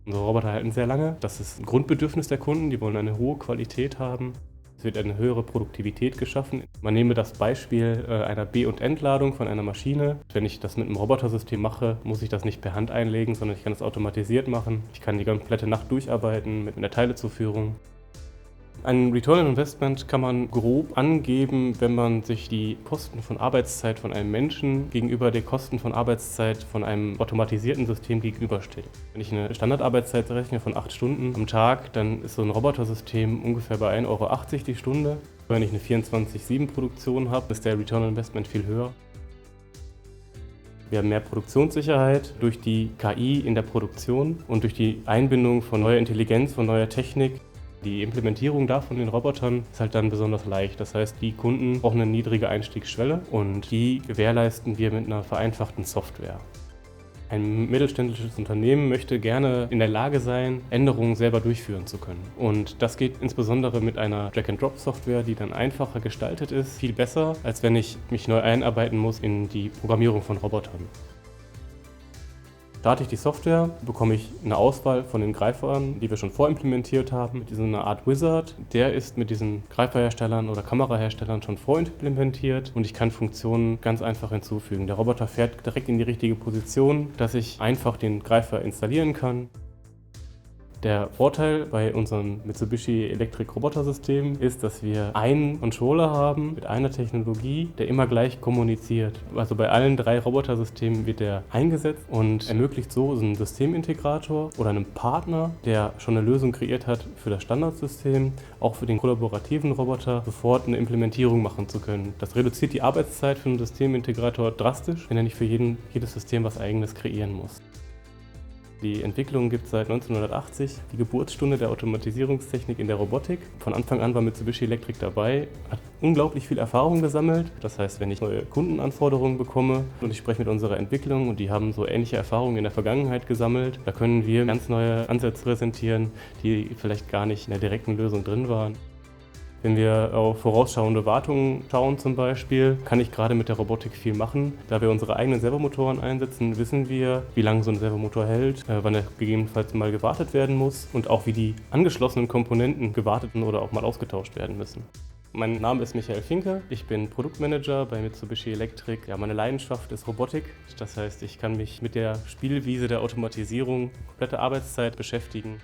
Unsere Roboter halten sehr lange. Das ist ein Grundbedürfnis der Kunden. Die wollen eine hohe Qualität haben. Es wird eine höhere Produktivität geschaffen. Man nehme das Beispiel einer B- und Entladung von einer Maschine. Wenn ich das mit einem Robotersystem mache, muss ich das nicht per Hand einlegen, sondern ich kann es automatisiert machen. Ich kann die komplette Nacht durcharbeiten mit einer Teilezuführung. Ein Return on Investment kann man grob angeben, wenn man sich die Kosten von Arbeitszeit von einem Menschen gegenüber den Kosten von Arbeitszeit von einem automatisierten System gegenüberstellt. Wenn ich eine Standardarbeitszeit rechne von 8 Stunden am Tag, dann ist so ein Robotersystem ungefähr bei 1,80 € die Stunde. Wenn ich eine 24/7-Produktion habe, ist der Return on Investment viel höher. Wir haben mehr Produktionssicherheit durch die KI in der Produktion und durch die Einbindung von neuer Intelligenz, von neuer Technik. Die Implementierung davon in den Robotern ist halt dann besonders leicht. Das heißt, die Kunden brauchen eine niedrige Einstiegsschwelle und die gewährleisten wir mit einer vereinfachten Software. Ein mittelständisches Unternehmen möchte gerne in der Lage sein, Änderungen selber durchführen zu können. Und das geht insbesondere mit einer Drag-and-Drop-Software, die dann einfacher gestaltet ist, viel besser, als wenn ich mich neu einarbeiten muss in die Programmierung von Robotern. Starte ich die Software, bekomme ich eine Auswahl von den Greifern, die wir schon vorimplementiert haben. Mit so einer Art Wizard, der ist mit diesen Greiferherstellern oder Kameraherstellern schon vorimplementiert und ich kann Funktionen ganz einfach hinzufügen. Der Roboter fährt direkt in die richtige Position, dass ich einfach den Greifer installieren kann. Der Vorteil bei unserem Mitsubishi Electric Roboter-System ist, dass wir einen Controller haben mit einer Technologie, der immer gleich kommuniziert. Also bei allen 3 Robotersystemen wird der eingesetzt und ermöglicht so einen Systemintegrator oder einem Partner, der schon eine Lösung kreiert hat für das Standardsystem, auch für den kollaborativen Roboter sofort eine Implementierung machen zu können. Das reduziert die Arbeitszeit für einen Systemintegrator drastisch, wenn er nicht für jedes System was Eigenes kreieren muss. Die Entwicklung gibt es seit 1980, die Geburtsstunde der Automatisierungstechnik in der Robotik. Von Anfang an war Mitsubishi Electric dabei, hat unglaublich viel Erfahrung gesammelt. Das heißt, wenn ich neue Kundenanforderungen bekomme und ich spreche mit unserer Entwicklung und die haben so ähnliche Erfahrungen in der Vergangenheit gesammelt, da können wir ganz neue Ansätze präsentieren, die vielleicht gar nicht in der direkten Lösung drin waren. Wenn wir auf vorausschauende Wartungen schauen zum Beispiel, kann ich gerade mit der Robotik viel machen. Da wir unsere eigenen Servomotoren einsetzen, wissen wir, wie lange so ein Servomotor hält, wann er gegebenenfalls mal gewartet werden muss und auch wie die angeschlossenen Komponenten gewartet oder auch mal ausgetauscht werden müssen. Mein Name ist Michael Finke, ich bin Produktmanager bei Mitsubishi Electric. Ja, meine Leidenschaft ist Robotik, das heißt, ich kann mich mit der Spielwiese der Automatisierung komplette Arbeitszeit beschäftigen.